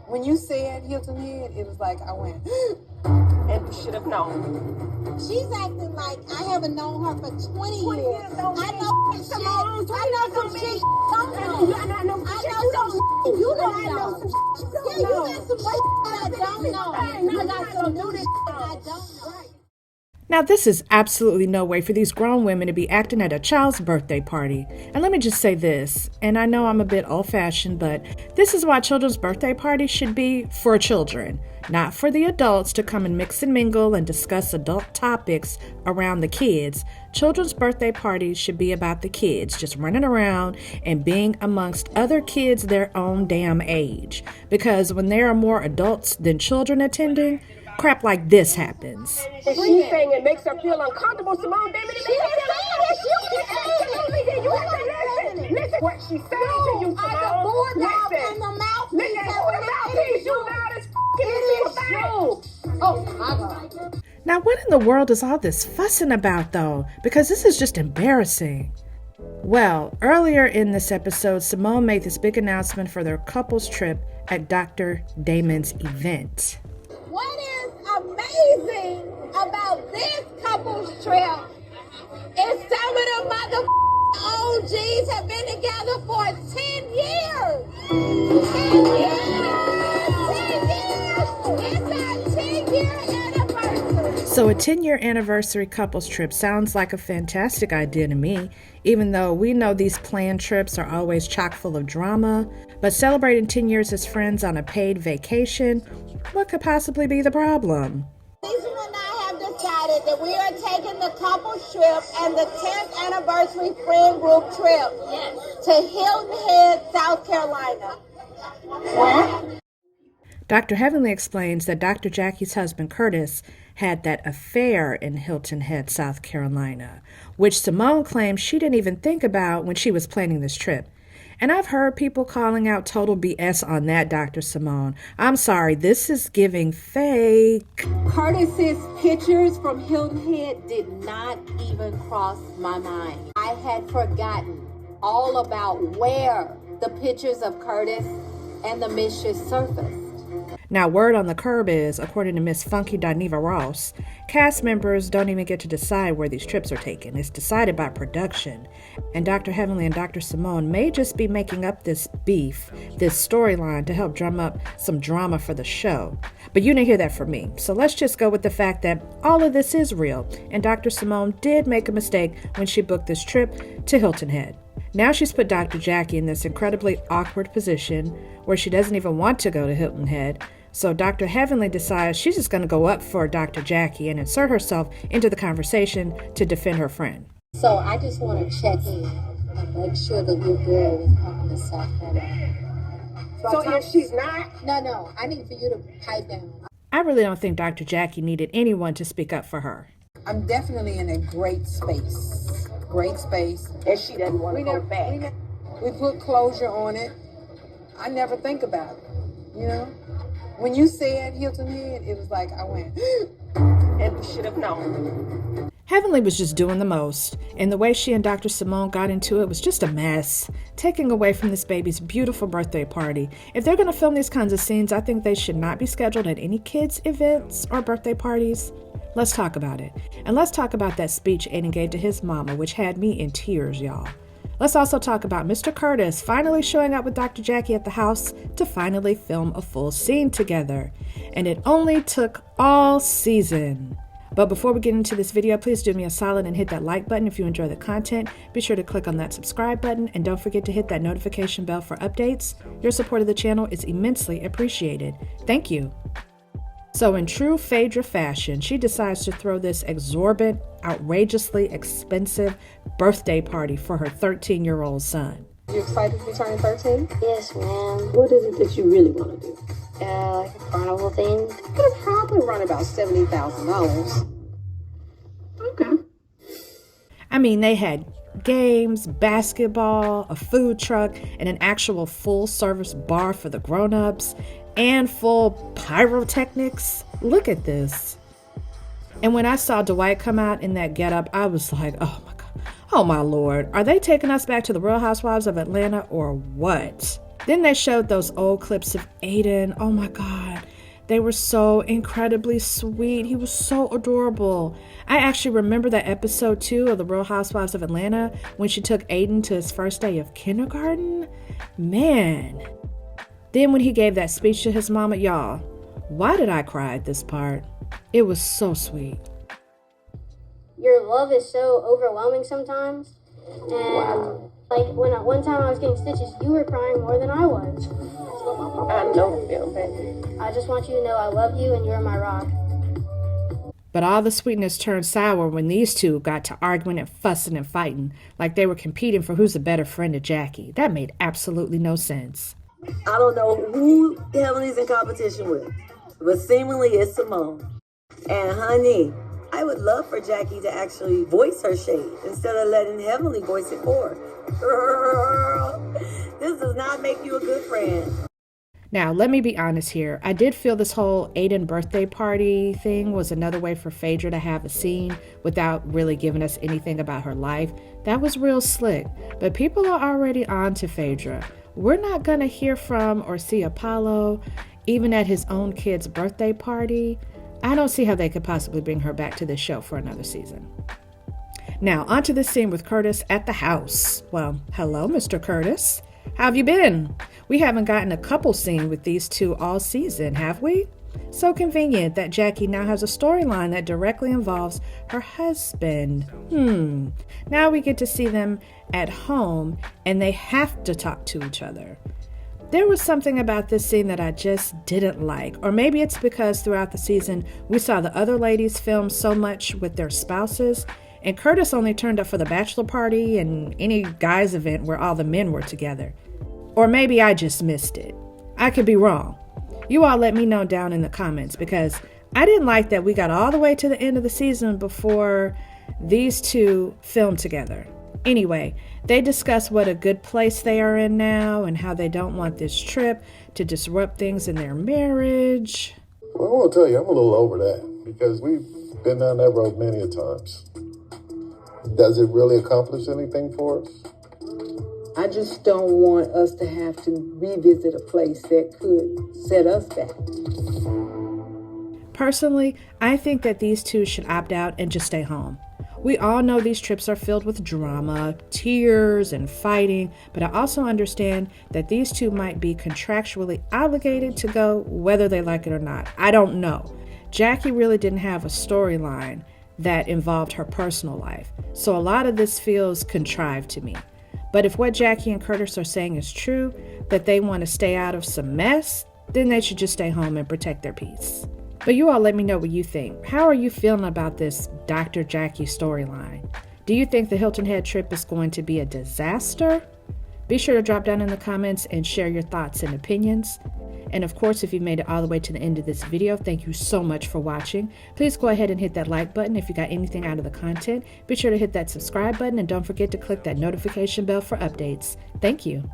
When you said Hilton Head, it was like I went, And you should have known. She's acting like I haven't known her for 20 years. I know some shit. I know some shit. I know some shit. You don't know. Yeah, you got some shit I don't know. I got some new shit I don't know. Now, this is absolutely no way for these grown women to be acting at a child's birthday party. And let me just say this, and I know I'm a bit old-fashioned, but this is why children's birthday parties should be for children, not for the adults to come and mix and mingle and discuss adult topics around the kids. Children's birthday parties should be about the kids, just running around and being amongst other kids their own damn age. Because when there are more adults than children attending, crap like this happens. She's saying it makes her feel uncomfortable, Simone. Baby, you have to listen what she's saying to you, Simone. Listen, who the mouthpiece? You loud as f***ing Oh my God. Now, what in the world is all this fussing about, though? Because this is just embarrassing. Well, earlier in this episode, Simone made this big announcement for their couples trip at Dr. Damon's event. What is amazing about this couples trip is some of the OGs have been together for 10 years. 10 years. 10 years. It's our 10-year anniversary. So a 10-year anniversary couples trip sounds like a fantastic idea to me, even though we know these planned trips are always chock full of drama. But celebrating 10 years as friends on a paid vacation, what could possibly be the problem? Lisa and I have decided that we are taking the couples trip and the 10th anniversary friend group trip to Hilton Head, South Carolina. What? Dr. Heavenly explains that Dr. Jackie's husband, Curtis, had that affair in Hilton Head, South Carolina, which Simone claims she didn't even think about when she was planning this trip. And I've heard people calling out total BS on that, Dr. Simone. I'm sorry, this is giving fake. Curtis's pictures from Hilton Head did not even cross my mind. I had forgotten all about where the pictures of Curtis and the mistress surfaced. Now, word on the curb is, according to Miss Funky.Neva Ross, cast members don't even get to decide where these trips are taken. It's decided by production. And Dr. Heavenly and Dr. Simone may just be making up this beef, this storyline to help drum up some drama for the show. But you didn't hear that from me. So let's just go with the fact that all of this is real. And Dr. Simone did make a mistake when she booked this trip to Hilton Head. Now she's put Dr. Jackie in this incredibly awkward position where she doesn't even want to go to Hilton Head. So Dr. Heavenly decides she's just going to go up for Dr. Jackie and insert herself into the conversation to defend her friend. So I just want to check in and make sure that your girl is coming to South Carolina. So if she's not? No, I need for you to pipe down. I really don't think Dr. Jackie needed anyone to speak up for her. I'm definitely in a great space. Great space. And she doesn't want to go back. We put closure on it. I never think about it, you know? When you said Hilton Head, it was like I went, And you should have known. Heavenly was just doing the most, and the way she and Dr. Simone got into it was just a mess, taking away from this baby's beautiful birthday party. If they're going to film these kinds of scenes, I think they should not be scheduled at any kids' events or birthday parties. Let's talk about it. And let's talk about that speech Aiden gave to his mama, which had me in tears, y'all. Let's also talk about Mr. Curtis finally showing up with Dr. Jackie at the house to finally film a full scene together. And it only took all season. But before we get into this video, please do me a solid and hit that like button if you enjoy the content. Be sure to click on that subscribe button and don't forget to hit that notification bell for updates. Your support of the channel is immensely appreciated. Thank you. So in true Phaedra fashion, she decides to throw this exorbitant, outrageously expensive birthday party for her 13-year-old son. You excited to turn 13? Yes, ma'am. What is it that you really want to do? Like a carnival thing. It'll probably run about $70,000. Okay. I mean, they had games, basketball, a food truck, and an actual full-service bar for the grown-ups, and full pyrotechnics. Look at this. And when I saw Dwight come out in that getup, I was like, oh my God, oh my Lord, are they taking us back to the Real Housewives of Atlanta or what? Then they showed those old clips of Aiden. Oh my God. They were so incredibly sweet. He was so adorable. I actually remember that episode 2 of The Real Housewives of Atlanta when she took Aiden to his first day of kindergarten. Man. Then when he gave that speech to his mama, y'all, why did I cry at this part? It was so sweet. Your love is so overwhelming sometimes. And like one time I was getting stitches, you were crying more than I was. I know, Bill, baby. I just want you to know I love you and you're my rock. But all the sweetness turned sour when these two got to arguing and fussing and fighting like they were competing for who's a better friend to Jackie. That made absolutely no sense. I don't know who Heavenly's in competition with, but seemingly it's Simone. And honey, I would love for Jackie to actually voice her shade instead of letting Heavenly voice it for her. Girl, this does not make you a good friend. Now, let me be honest here. I did feel this whole Aiden birthday party thing was another way for Phaedra to have a scene without really giving us anything about her life. That was real slick. But people are already on to Phaedra. We're not going to hear from or see Apollo, even at his own kid's birthday party. I don't see how they could possibly bring her back to this show for another season. Now, onto this scene with Curtis at the house. Well, hello, Mr. Curtis. How have you been? We haven't gotten a couple scene with these two all season, have we? So convenient that Jackie now has a storyline that directly involves her husband. Now we get to see them at home and they have to talk to each other. There was something about this scene that I just didn't like, or maybe it's because throughout the season we saw the other ladies film so much with their spouses, and Curtis only turned up for the bachelor party and any guys event where all the men were together. Or maybe I just missed it. I could be wrong. You all let me know down in the comments, because I didn't like that we got all the way to the end of the season before these two filmed together. Anyway, they discuss what a good place they are in now and how they don't want this trip to disrupt things in their marriage. Well, I want to tell you, I'm a little over that because we've been down that road many a times. Does it really accomplish anything for us? I just don't want us to have to revisit a place that could set us back. Personally, I think that these two should opt out and just stay home. We all know these trips are filled with drama, tears, and fighting, but I also understand that these two might be contractually obligated to go whether they like it or not. I don't know. Jackie really didn't have a storyline that involved her personal life, so a lot of this feels contrived to me. But if what Jackie and Curtis are saying is true, that they want to stay out of some mess, then they should just stay home and protect their peace. But you all let me know what you think. How are you feeling about this Dr. Jackie storyline? Do you think the Hilton Head trip is going to be a disaster? Be sure to drop down in the comments and share your thoughts and opinions. And of course, if you made it all the way to the end of this video, thank you so much for watching. Please go ahead and hit that like button if you got anything out of the content. Be sure to hit that subscribe button and don't forget to click that notification bell for updates. Thank you.